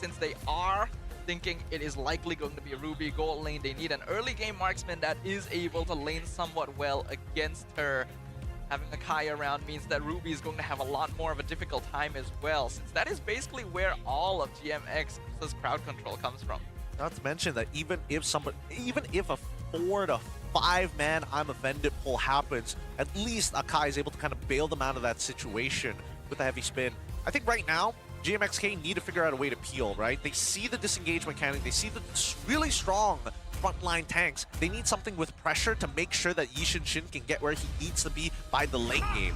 since they are thinking it is likely going to be a Ruby gold lane, they need an early game marksman that is able to lane somewhat well against her. Having a Kai around means that Ruby is going to have a lot more of a difficult time as well, since that is basically where all of GMX's crowd control comes from. Not to mention that even if a 4 to 5 man I'm offended pull happens, at least Akai is able to kind of bail them out of that situation with a heavy spin. I think right now, GMXK need to figure out a way to peel, right? They see the disengage mechanic, they see the really strong frontline tanks. They need something with pressure to make sure that Yishin Shin can get where he needs to be by the late game.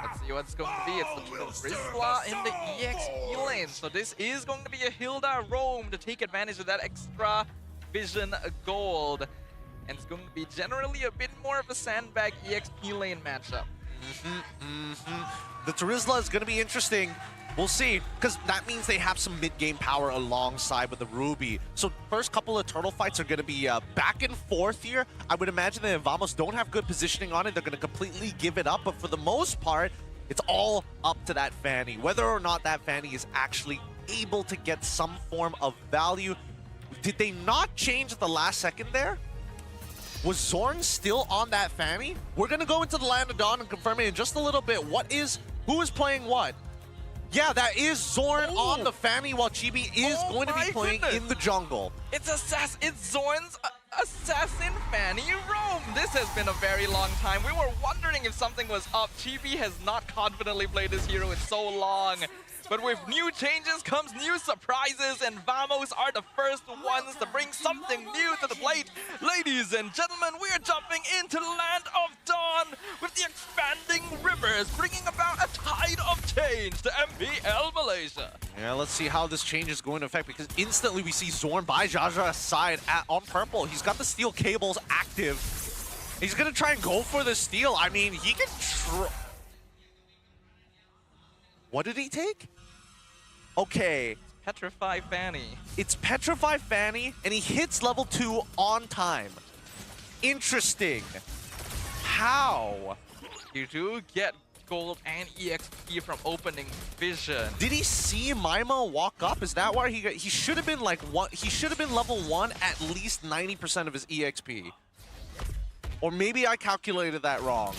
Let's see what's going to be. It's the Rizla in the EXP lane. So this is going to be a Hilda roam to take advantage of that extra vision gold. And it's going to be generally a bit more of a sandbag EXP lane matchup. The Rizla is going to be interesting. We'll see, because that means they have some mid-game power alongside with the Ruby. So first couple of turtle fights are going to be back and forth here. I would imagine that if Vamos don't have good positioning on it, they're going to completely give it up. But for the most part, it's all up to that Fanny. Whether or not that Fanny is actually able to get some form of value. Did they not change at the last second there? Was Zorn still on that Fanny? We're going to go into the Land of Dawn and confirm it in just a little bit. Who is playing what? Yeah, that is Zorn on the Fanny, while Chibi is going to be playing in the jungle. It's Zorn's Assassin Fanny Roam. This has been a very long time. We were wondering if something was up. Chibi has not confidently played this hero in so long. But with new changes comes new surprises, and Vamos are the first ones to bring something new to the plate. Ladies and gentlemen, we are jumping into the Land of Dawn with the expanding rivers, bringing about a tide of change to MPL Malaysia. Yeah, let's see how this change is going to affect, because instantly we see Zorn by Jaja's side on purple. He's got the steel cables active. He's going to try and go for the steal. I mean, he can What did he take? Okay. Petrify Fanny. It's Petrify Fanny, and he hits level 2 on time. Interesting. How? You do get gold and EXP from opening vision. Did he see Maima walk up? Is that why he should have been like one? He should have been level 1 at least 90% of his EXP. Or maybe I calculated that wrong.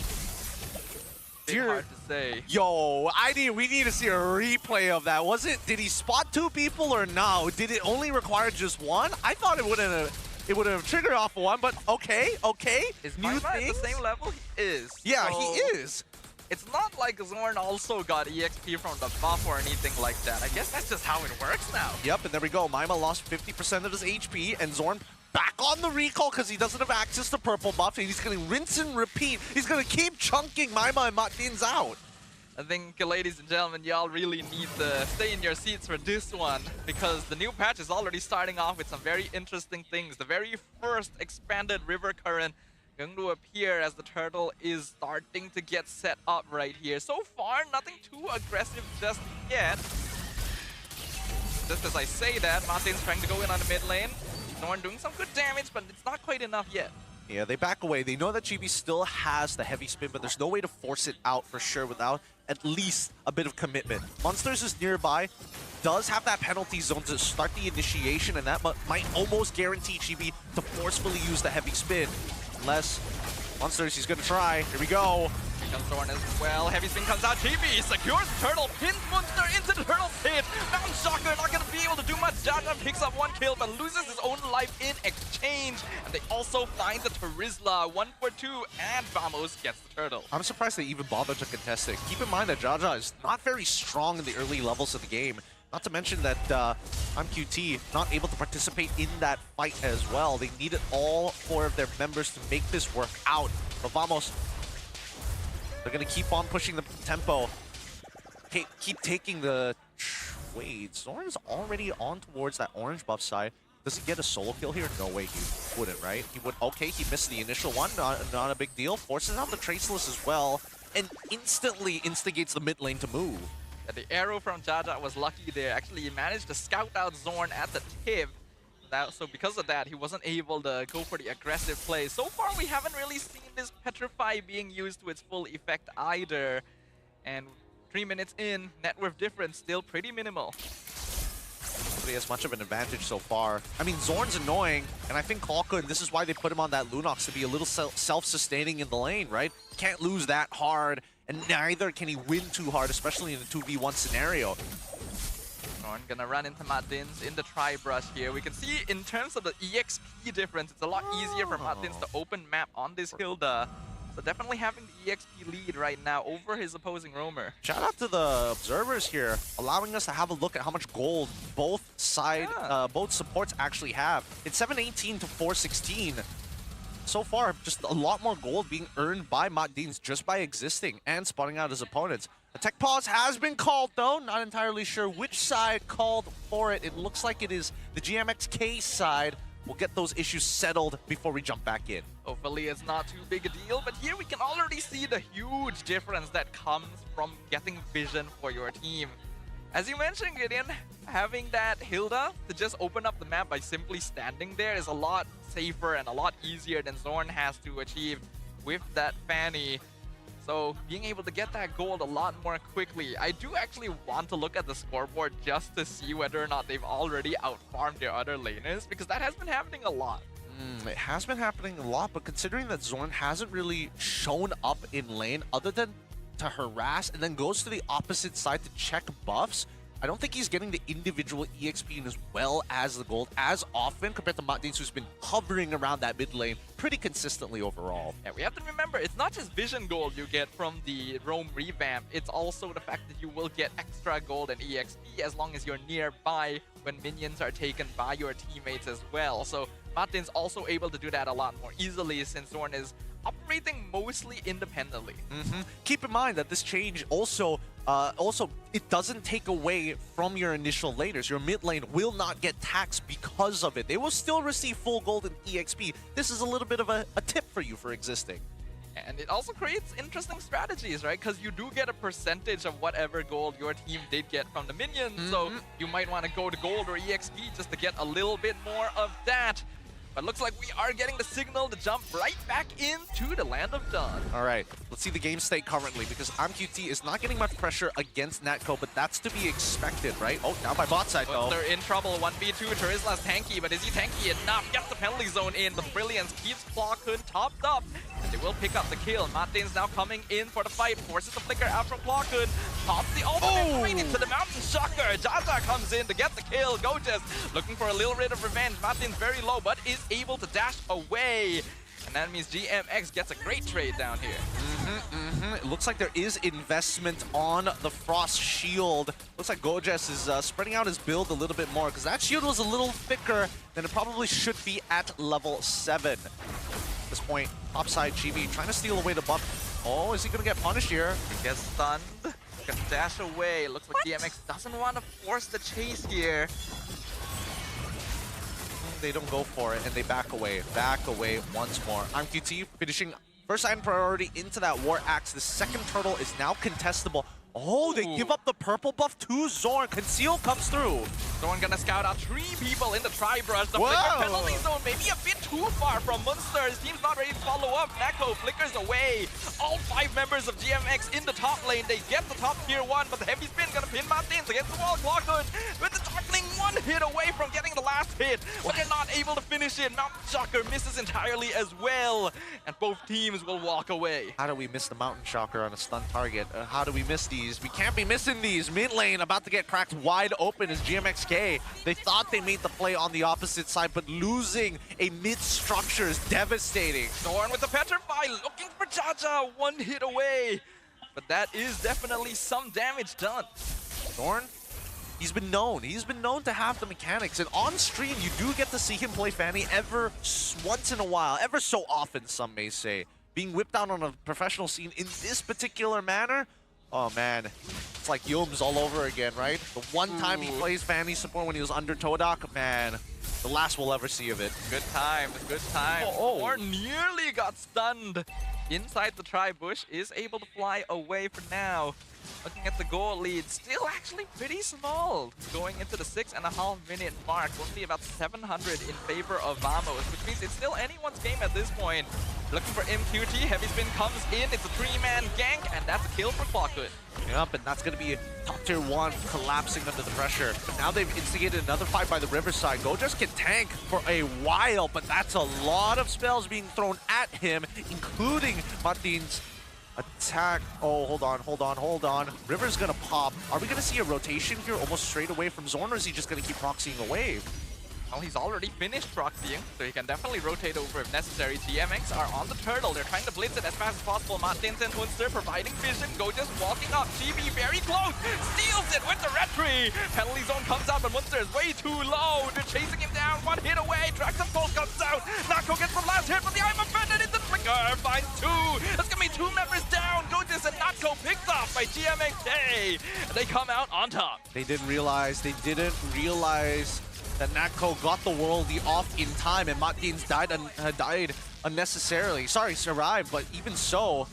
Hard to say. Yo, we need to see a replay of that. Did he spot 2 people or no? Did it only require just 1? I thought it would have triggered off 1, but okay. Is Maima at the same level? He is. Yeah, so he is. It's not like Zorn also got EXP from the buff or anything like that. I guess that's just how it works now. Yep, and there we go. Maima lost 50% of his HP, and Zorn back on the recall because he doesn't have access to purple buff, and he's going to rinse and repeat. He's going to keep chunking Maima and Matins out. I think, ladies and gentlemen, y'all really need to stay in your seats for this one, because the new patch is already starting off with some very interesting things. The very first expanded river current going to appear as the turtle is starting to get set up right here. So far, nothing too aggressive just yet. Just as I say that, Martin's trying to go in on the mid lane. Zorn doing some good damage, but it's not quite enough yet. Yeah, they back away. They know that Chibi still has the heavy spin, but there's no way to force it out for sure without at least a bit of commitment. Monsters is nearby, does have that penalty zone to start the initiation, and that might almost guarantee Chibi to forcefully use the heavy spin. Unless Monsters, he's gonna try. Here we go. Here comes Zorn as well. Heavy spin comes out. Chibi secures Turtle, pins Munster into the Turtle's pit. Mountain Shocker not gonna be able to do much. Jaja picks up 1 kill, but loses his own life in exchange. And they also find the Terizla, 1 for 2, and Vamos gets the Turtle. I'm surprised they even bothered to contest it. Keep in mind that Jaja is not very strong in the early levels of the game. Not to mention that QT not able to participate in that fight as well. They needed all 4 of their members to make this work out. But Vamos, they're going to keep on pushing the tempo. Keep taking the trade. Zorn's already on towards that orange buff side. Does he get a solo kill here? No way he wouldn't, right? He would. Okay, he missed the initial one. Not a big deal. Forces out the Traceless as well. And instantly instigates the mid lane to move. The arrow from Jaja was lucky there. Actually, he managed to scout out Zorn at the tip. So because of that, he wasn't able to go for the aggressive play. So far, we haven't really seen this Petrify being used to its full effect either. And 3 minutes in, net worth difference still pretty minimal. really as much of an advantage so far. I mean, Zorn's annoying, and I think Klawka, and this is why they put him on that Lunox to be a little self-sustaining in the lane, right? Can't lose that hard, and neither can he win too hard, especially in a 2v1 scenario. Zorn gonna run into Martins in the tri-brush here. We can see in terms of the EXP difference, it's a lot easier for Martins to open map on this Hilda. So definitely having the EXP lead right now over his opposing roamer. Shout out to the observers here, allowing us to have a look at how much gold both supports actually have. It's 718 to 416. So far, just a lot more gold being earned by Martins just by existing and spotting out his opponents. A tech pause has been called though, not entirely sure which side called for it. It looks like it is the GMXK side. We'll get those issues settled before we jump back in. Hopefully it's not too big a deal, but here we can already see the huge difference that comes from getting vision for your team. As you mentioned, Gideon, having that Hilda to just open up the map by simply standing there is a lot safer and a lot easier than Zorn has to achieve with that Fanny. So being able to get that gold a lot more quickly. I do actually want to look at the scoreboard just to see whether or not they've already outfarmed their other laners, because that has been happening a lot. It has been happening a lot, but considering that Zorn hasn't really shown up in lane other than to harass and then goes to the opposite side to check buffs, I don't think he's getting the individual EXP as well as the gold as often compared to Martins, who's been hovering around that mid lane pretty consistently overall. Yeah, we have to remember, it's not just vision gold you get from the roam revamp, it's also the fact that you will get extra gold and EXP as long as you're nearby when minions are taken by your teammates as well. So Martin's also able to do that a lot more easily since Zorn is operating mostly independently. Keep in mind that this change also it doesn't take away from your initial laners. Your mid lane will not get taxed because of it. They will still receive full gold and EXP. This is a little bit of a tip for you for existing. And it also creates interesting strategies, right? Because you do get a percentage of whatever gold your team did get from the minions. So you might want to go to gold or EXP just to get a little bit more of that. But looks like we are getting the signal to jump right back into the Land of Dawn. All right, let's see the game state currently, because MQT is not getting much pressure against Natco, but that's to be expected, right? Oh, down by bot side, though. They're in trouble. 1v2. Terizla's tanky, but is he tanky enough? Gets the penalty zone in. The Brilliance keeps Clawkun topped up. And they will pick up the kill. Martin's now coming in for the fight. Forces the flicker out from Clawkun. Pops the ultimate right into the Mountain Shocker. Jaja comes in to get the kill. Gojas looking for a little bit of revenge. Martin's very low, but is able to dash away. And that means GMX gets a great trade down here. It looks like there is investment on the Frost Shield. Looks like Gojas is spreading out his build a little bit more, because that shield was a little thicker than it probably should be at level 7. At this point, topside GB trying to steal away the buff. Oh, is he going to get punished here? He gets stunned. Can dash away. Looks like GMX doesn't want to force the chase here. They don't go for it, and they back away once more. MQT finishing first item priority into that War Axe. The second turtle is now contestable. Oh, they give up the purple buff to Zorn. Conceal comes through. Zorn gonna scout out 3 people in the tri-brush. The flicker penalty zone maybe a bit too far from Munster. His team's not ready to follow up. Nako flickers away. All 5 members of GMX in the top lane. They get the top tier 1, but the heavy spin gonna pin Martins against the wall. Clawkun with the Darkling 1 hit away from getting the last hit, but they're not able to finish it. Mountain Shocker misses entirely as well, and both teams will walk away. How do we miss the Mountain Shocker on a stun target? How do we miss these? We can't be missing these. Mid lane about to get cracked wide open is GMXK. They thought they made the play on the opposite side, but losing a mid structure is devastating. Zorn with the Petrify, looking for Jaja, 1 hit away. But that is definitely some damage done. Zorn, he's been known to have the mechanics, and on stream you do get to see him play Fanny once in a while, ever so often some may say. Being whipped out on a professional scene in this particular manner, oh man, like Yums all over again, right? The one time he plays Fanny support when he was under Todak, man, The last we'll ever see of it. Good time, good time. Oh. Or nearly got stunned. Inside the tri-bush, is able to fly away for now. Looking at the goal lead, still actually pretty small. Going into the 6.5-minute mark, only about 700 in favor of Vamos, which means it's still anyone's game at this point. Looking for MQT, heavy spin comes in, it's a 3-man gank, and that's a kill for Clockwood. Yep, and that's going to be top tier 1 collapsing under the pressure. But now they've instigated another fight by the Riverside. Gojas can tank for a while, but that's a lot of spells being thrown at him, including Martin's attack. Oh, hold on. River's going to pop. Are we going to see a rotation here almost straight away from Zorn, or is he just going to keep proxying a wave? Well, he's already finished proxying, so he can definitely rotate over if necessary. GMX are on the turtle. They're trying to blitz it as fast as possible. Martins and Munster providing vision. Gojas walking up. GB very close. Steals it with the retry. Penalty zone comes out, but Munster is way too low. They're chasing him down. One hit away. Draxon Pulse comes out. Nako gets the last hit, but the I'm offended. It's the flicker. Finds 2. That's going to be 2 members down. Gojas and Nako picked off by GMXK. And they come out on top. They didn't realize that Natco got the worldie off in time, and Martins died unnecessarily. Sorry, survived, but even so,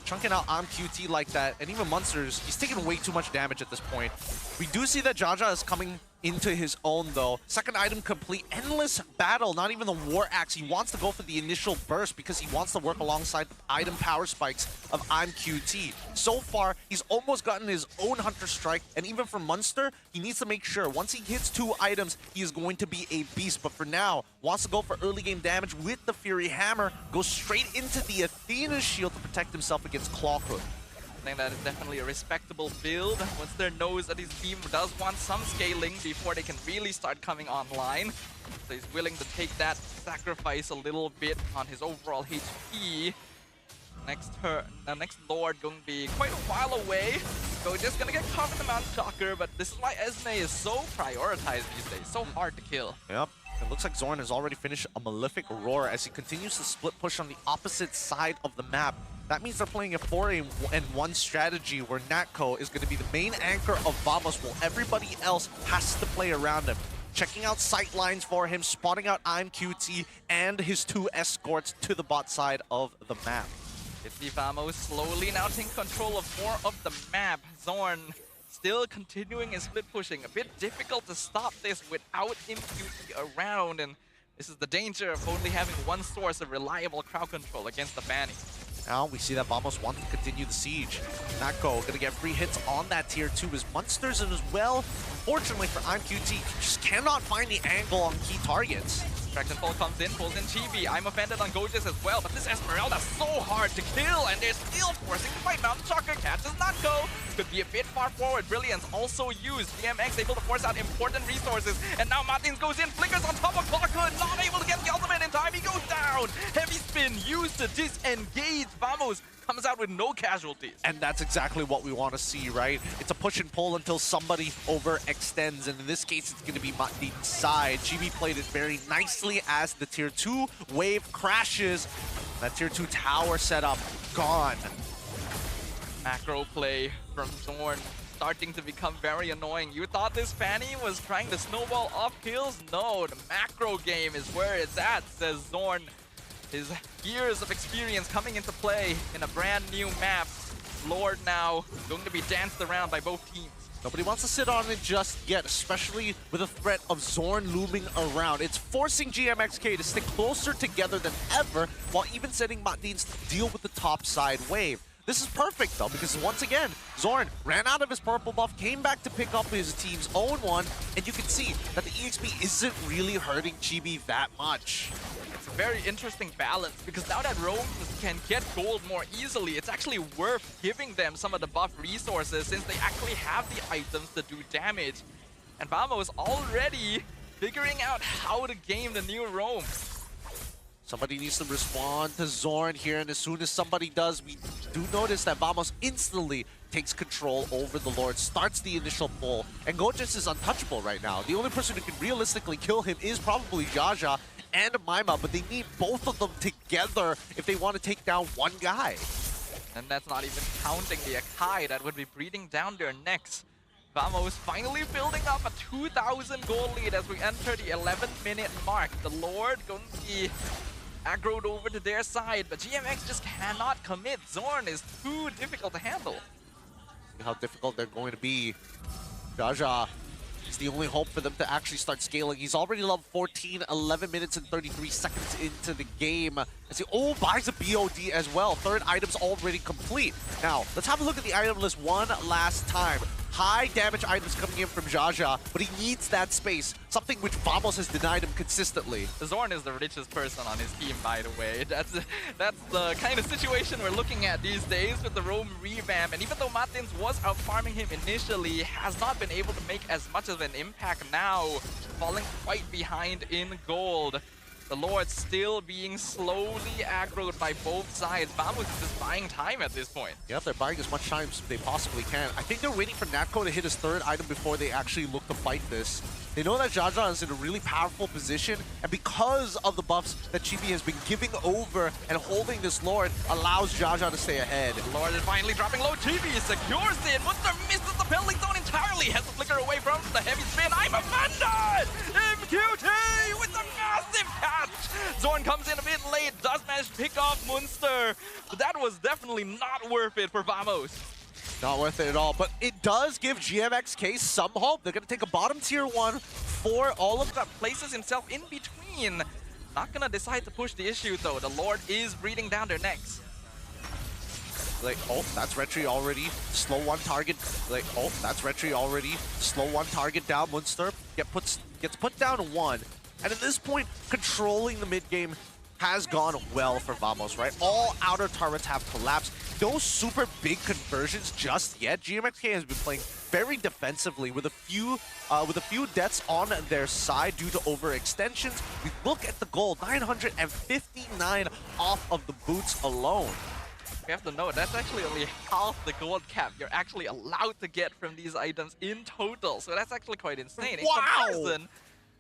chunking out QT like that, and even Munsters, he's taking way too much damage at this point. We do see that Jaja is coming into his own, though. Second item complete. Endless battle, not even the War Axe. He wants to go for the initial burst because he wants to work alongside the item power spikes of QT. So far, he's almost gotten his own Hunter Strike, and even for Munster, he needs to make sure once he hits 2 items, he is going to be a beast. But for now, wants to go for early game damage with the Fury Hammer, goes straight into the Athena Shield to protect himself against Clawhood. I think that is definitely a respectable build. Once their knows that his team does want some scaling before they can really start coming online. So he's willing to take that sacrifice a little bit on his overall HP. Next Lord going to be quite a while away. So just gonna get caught in the Mount Shocker, but this is why Esme is so prioritized these days, so hard to kill. Yep. It looks like Zorn has already finished a Malefic Roar as he continues to split push on the opposite side of the map. That means they're playing a 4-in-1 strategy where Natco is going to be the main anchor of Vamos while everybody else has to play around him. Checking out sight lines for him, spotting out QT and his 2 escorts to the bot side of the map. It's the Vamos slowly now taking control of more of the map. Zorn still continuing his split pushing. A bit difficult to stop this without MQT around, and this is the danger of only having one source of reliable crowd control against the Fanny. Now we see that Vamos wants to continue the siege. Natco gonna get free hits on that tier 2 as Munsters and as well. Unfortunately for QT, just cannot find the angle on key targets. Draxon Pulse comes in, pulls in Chibi. I'm offended on Gojas as well, but this Esmeralda's so hard to kill, and they're still forcing the fight. Mountain Shocker catches Natco. Could be a bit far forward. Brilliance also used. GMX able to force out important resources, and now Martins goes in, flickers on top of Clockhood, not able to get the ultimate in time. He goes down. Heavy spin used to disengage. Vamos comes out with no casualties. And that's exactly what we want to see, right? It's a push and pull until somebody overextends, and in this case, it's going to be Martin's side. GB played it very nicely as the tier 2 wave crashes. That tier 2 tower setup gone. Macro play from Zorn starting to become very annoying. You thought this Fanny was trying to snowball off kills? No, the macro game is where it's at, says Zorn. His years of experience coming into play in a brand new map. Lord now going to be danced around by both teams. Nobody wants to sit on it just yet, especially with the threat of Zorn looming around. It's forcing GMXK to stick closer together than ever, while even setting Martins to deal with the top side wave. This is perfect, though, because once again, Zorn ran out of his purple buff, came back to pick up his team's own one, and you can see that the EXP isn't really hurting Chibi that much. It's a very interesting balance, because now that roams can get gold more easily, it's actually worth giving them some of the buff resources since they actually have the items to do damage. And Vamos already figuring out how to game the new roam. Somebody needs to respond to Zorn here, and as soon as somebody does, we do notice that Vamos instantly takes control over the Lord, starts the initial pull, and Gojas is untouchable right now. The only person who can realistically kill him is probably Jaja and Maima, but they need both of them together if they want to take down one guy. And that's not even counting the Akai that would be breathing down their necks. Vamos finally building up a 2,000 goal lead as we enter the 11-minute mark. The Lord going to be aggroed over to their side, but GMX just cannot commit. Zorn is too difficult to handle. See how difficult they're going to be. Jaja is the only hope for them to actually start scaling. He's already level 14, 11 minutes and 33 seconds into the game. As he buys a BOD as well. Third item's already complete. Now, let's have a look at the item list one last time. High damage items coming in from Jaja, but he needs that space, something which Vamos has denied him consistently. Zorn is the richest person on his team, by the way. That's the kind of situation we're looking at these days with the Rome revamp. And even though Martins was out farming him initially, has not been able to make as much of an impact now, falling quite behind in gold. The Lord still being slowly aggroed by both sides. Vamos is just buying time at this point. Yeah, they're buying as much time as they possibly can. I think they're waiting for Natco to hit his third item before they actually look to fight this. They know that Jaja is in a really powerful position, and because of the buffs that Chibi has been giving over and holding this Lord, allows Jaja to stay ahead. The Lord is finally dropping low. Chibi secures it. Munster misses the penalty zone entirely. Has to flicker away from the heavy spin. I'm offended! MQT with a massive catch! Zorn comes in a bit late, does manage to pick off Munster, but that was definitely not worth it for Vamos. Not worth it at all, but it does give GMXK some hope. They're going to take a bottom tier 1 for all of that places himself in between. Not going to decide to push the issue though. The Lord is breathing down their necks. Like, that's Retri already. Slow one target. Like, that's Retri already. Slow one target down. Munster gets put down 1. And at this point, controlling the mid game has gone well for Vamos, right? All outer turrets have collapsed. No super big conversions just yet. GMXK has been playing very defensively with a few deaths on their side due to overextensions. We look at the gold, 959 off of the boots alone. We have to note, that's actually only half the gold cap you're actually allowed to get from these items in total. So that's actually quite insane. In comparison,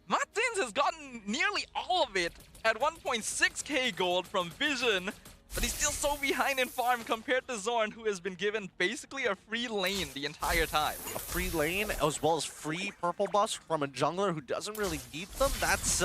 Martins has gotten nearly all of it at 1.6k gold from Vision, but he's still so behind in farm compared to Zorn, who has been given basically a free lane the entire time. A free lane as well as free purple buffs from a jungler who doesn't really need them. That's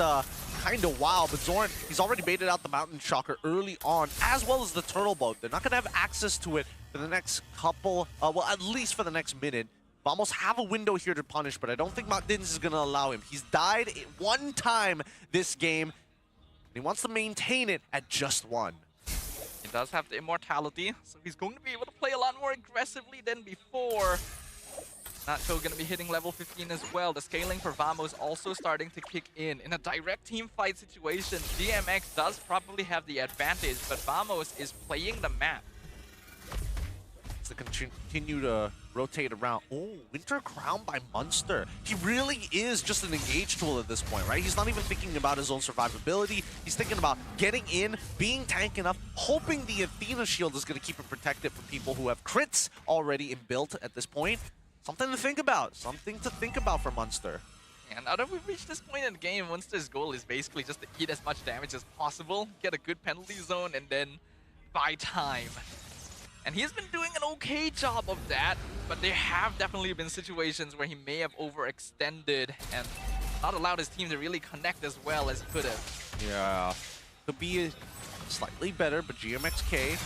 kind of wild, but Zorn, he's already baited out the Mountain Shocker early on, as well as the Turtle Boat. They're not going to have access to it for the next couple, well, at least for the next minute. Vamos have a window here to punish, but I don't think Martins is going to allow him. He's died one time this game, and he wants to maintain it at just 1. He does have the immortality, so he's going to be able to play a lot more aggressively than before. Natco going to be hitting level 15 as well. The scaling for Vamos also starting to kick in. In a direct team fight situation, GMX does probably have the advantage, but Vamos is playing the map. To continue to rotate around. Winter Crown by Munster. He really is just an engage tool at this point, right? He's not even thinking about his own survivability. He's thinking about getting in, being tank enough, hoping the Athena shield is going to keep him protected from people who have crits already inbuilt at this point. Something to think about. Something to think about for Munster. And now that we've reached this point in the game, Munster's goal is basically just to eat as much damage as possible, get a good penalty zone, and then buy time. And he's been doing an okay job of that, but there have definitely been situations where he may have overextended and not allowed his team to really connect as well as he could have. Yeah, could be slightly better, but GMXK.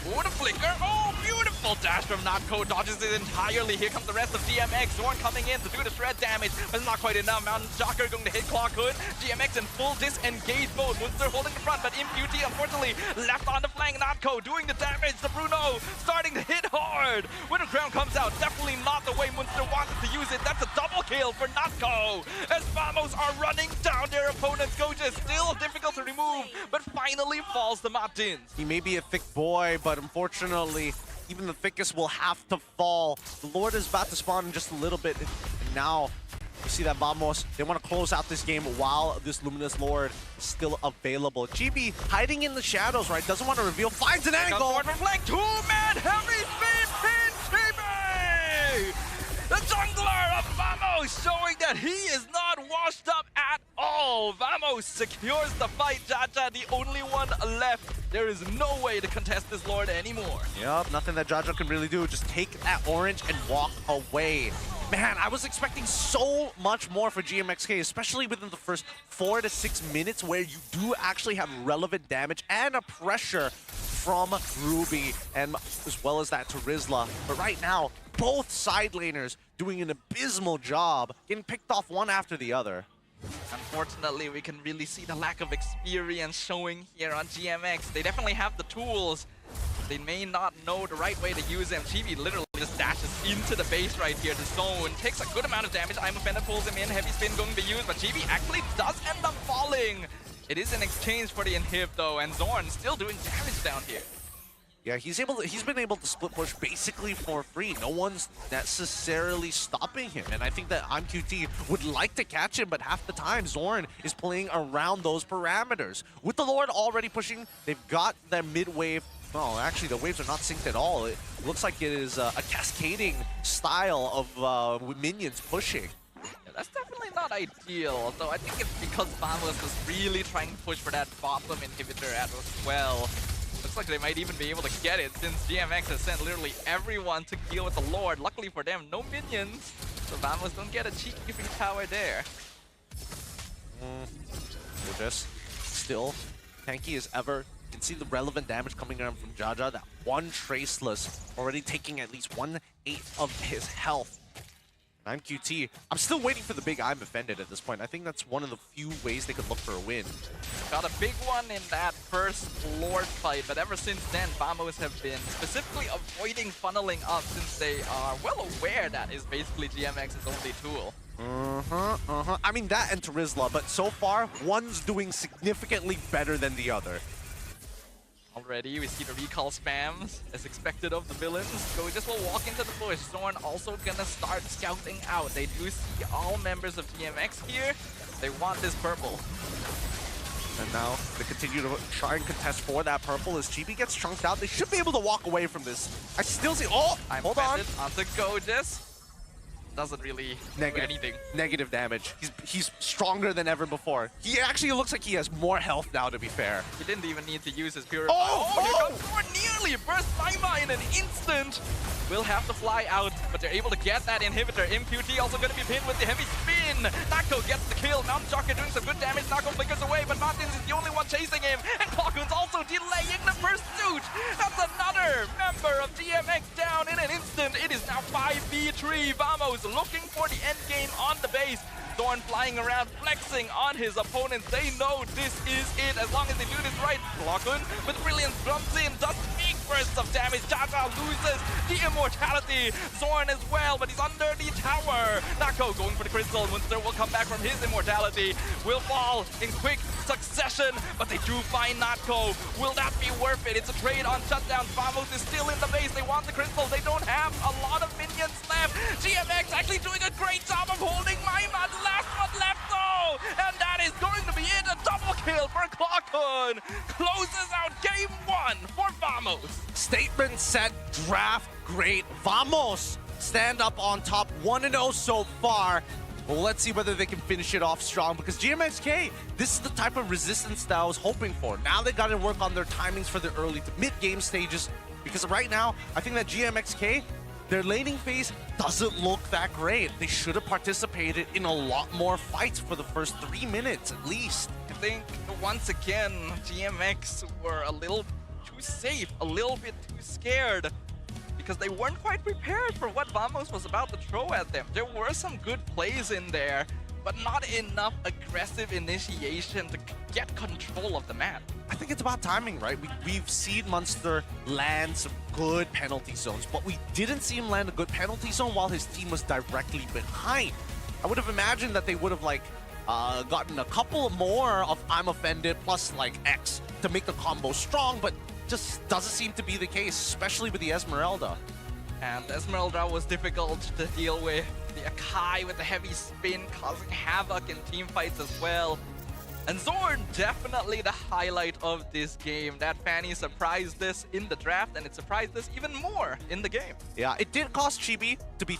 Oh, the flicker. Oh, beautiful dash from Natco. Dodges it entirely. Here comes the rest of GMX. Zorn coming in to do the shred damage, but it's not quite enough. Mountain Shocker going to hit Claw Hood. GMX in full disengage mode. Munster holding the front, but MQT unfortunately left on the flank. Natco doing the damage. The Bruno starting to hit hard. Winter Crown comes out. Definitely not the way Munster wanted to use it. That's a double kill for Natco. As Vamos are running down their opponent's coaches. Still difficult to remove, but finally falls to Martins. He may be a thick boy, but unfortunately, even the thickest will have to fall. The Lord is about to spawn in just a little bit, and now you see that Vamos, they want to close out this game while this Luminous Lord is still available. GB hiding in the shadows, right? Doesn't want to reveal, finds an angle. From flank, two-man heavy speed pin, GB! The jungler of Vamos showing that he is not washed up at at all. Vamos secures the fight. Jaja, the only one left. There is no way to contest this Lord anymore. Yep, nothing that Jaja can really do. Just take that orange and walk away. Man, I was expecting so much more for GMXK, especially within the first 4 to 6 minutes where you do actually have relevant damage and a pressure from Ruby, and as well as that to Rizla. But right now, both side laners doing an abysmal job, getting picked off one after the other. Unfortunately, we can really see the lack of experience showing here on GMX. They definitely have the tools. They may not know the right way to use them. Chibi literally just dashes into the base right here. The zone takes a good amount of damage. I'm offended, pulls him in. Heavy spin going to be used, but Chibi actually does end up falling. It is in exchange for the inhib though, and Zorn still doing damage down here. Yeah, he's been able to split push basically for free. No one's necessarily stopping him. And I think that MQT would like to catch him, but half the time Zorn is playing around those parameters. With the Lord already pushing, they've got their mid wave. No, actually the waves are not synced at all. It looks like it is a cascading style of minions pushing. Yeah, that's definitely not ideal, though I think it's because Vamos was really trying to push for that bottom inhibitor as well. Looks like they might even be able to get it since GMX has sent literally everyone to deal with the Lord. Luckily for them, no minions, so Vamos don't get a cheeky free tower there. Just still tanky as ever. You can see the relevant damage coming around from Jaja. That one Traceless already taking at least 1/8 of his health. MQT, I'm still waiting for the big I'm offended at this point. I think that's one of the few ways they could look for a win. Got a big one in that first Lord fight, but ever since then, Vamos have been specifically avoiding funneling up since they are well aware that is basically GMX's only tool. I mean, that and Rizla, but so far, one's doing significantly better than the other. Already, we see the recall spams as expected of the villains. So we just will walk into the bush. Zorn also gonna start scouting out. They do see all members of GMX here. They want this purple. And now they continue to try and contest for that purple as Chibi gets chunked out. They should be able to walk away from this. I still see. Oh, hold on. Onto Gorgeous. Doesn't really do anything. Negative damage. He's stronger than ever before. He actually looks like he has more health now, to be fair. He didn't even need to use his purifier. Here comes Zorn, nearly burst Maima in an instant. Will have to fly out, but they're able to get that inhibitor. MQT also going to be pinned with the heavy spin. Nako gets the kill. Mount Jocker doing some good damage. Nako flickers away, but Martins is the only one chasing him. And Clockun's also delaying the pursuit. That's another member of GMX down in an instant. It is now 5v3. Vamos looking for the end game on the base. Zorn flying around, flexing on his opponents. They know this is it as long as they do this right. Clockun with brilliance jumps in, does big bursts of damage. Jaja loses the immortality. Zorn as well, but he's under the tower. Nako going for the crystal. Munster will come back from his immortality. Will fall in quick succession, but they do find Nako. Will that be worth it? It's a trade on shutdown. Vamos is still in the base. They want the crystal. They don't have a lot of minions left. GMX actually doing a great job of holding Maima. The last one left though, and that is going to be it. A double kill for Clockun. Closes out game 1 for Vamos. Statement set, draft great. Vamos stand up on top, 1-0 so far. Well, let's see whether they can finish it off strong, because GMXK, this is the type of resistance that I was hoping for. Now they got to work on their timings for the early to mid-game stages, because right now, I think that GMXK, their laning phase doesn't look that great. They should have participated in a lot more fights for the first 3 minutes, at least. I think, once again, GMX were a little too safe, a little bit too scared, because they weren't quite prepared for what Vamos was about to throw at them. There were some good plays in there, but not enough aggressive initiation to get control of the map. I think it's about timing, right? We've seen Munster land some good penalty zones, but we didn't see him land a good penalty zone while his team was directly behind. I would have imagined that they would have gotten a couple more of I'm offended plus like X to make the combo strong, but just doesn't seem to be the case, especially with the Esmeralda. And Esmeralda was difficult to deal with. The Akai with the heavy spin causing havoc in team fights as well. And Zorn definitely the highlight of this game. That Fanny surprised us in the draft, and it surprised us even more in the game. Yeah, it did cost Chibi to be